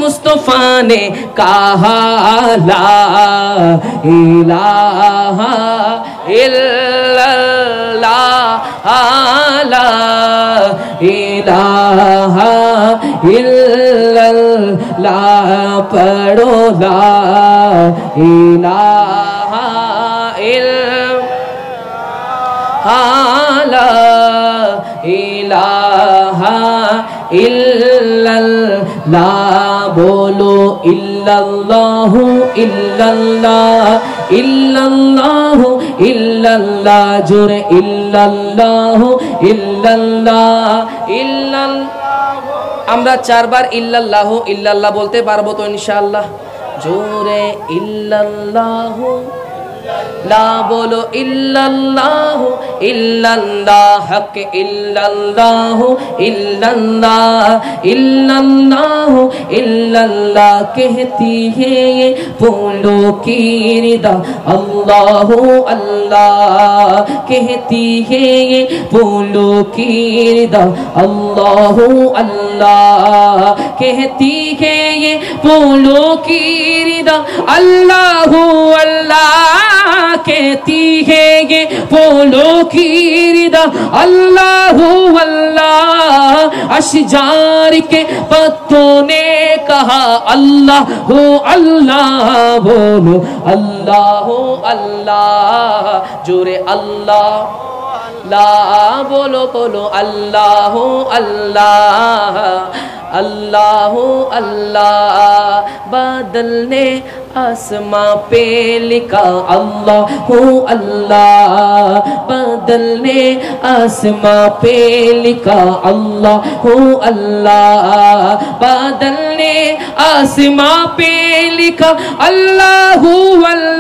मुस्तफा ने कहा ला इलाहा इल्लल्लाह ला इलाहा इल्लल्लाह पढ़ो ला इलाहा इल्लल्लाह ला इलाहा इल्लल्लाह बोलो इल्लल्लाहु इल्लल्लाह इल्लल्लाहु इल्लल्लाह जोरे इल्लल्लाहु इल्लल्लाह इल्लल्लाह আমরা চারবার ইল্লাল্লাহু ইল্লাল্লাহ বলতে পারবো তো ইনশাআল্লাহ জোরে ইল্লাল্লাহু লা বলো ইল্লাল্লাহু ইল্লাল্লাহ হক ইল্লাল্লাহু ইল্লাল্লাহ ইল্লাল্লাহু ইল্লাল্লাহ कहती है ये फूलों की रिदा अल्लाहु अल्लाह कहती है ये फूलों की रिदा अल्लाहु अल्लाह कहती है ये फूलों की रिदा अल्लाहु अल्लाह कहती है ये फूलों की रिदा अल्लाहु अल्लाह अशजार के पत्तों ने कहा अल्लाहु अल्लाह बोलो अल्लाहु अल्लाह जोरे अल्लाह ला बोलो बोलो अल्लाहु अल्लाह अल्लाहु अल्लाह बादल ने आसमां पे लिखा अल्लाहु अल्लाह बादल ने आसमां पे लिखा अल्लाहु अल्लाह बादल ने आसमां पे लिखा अल्लाहु अल्लाह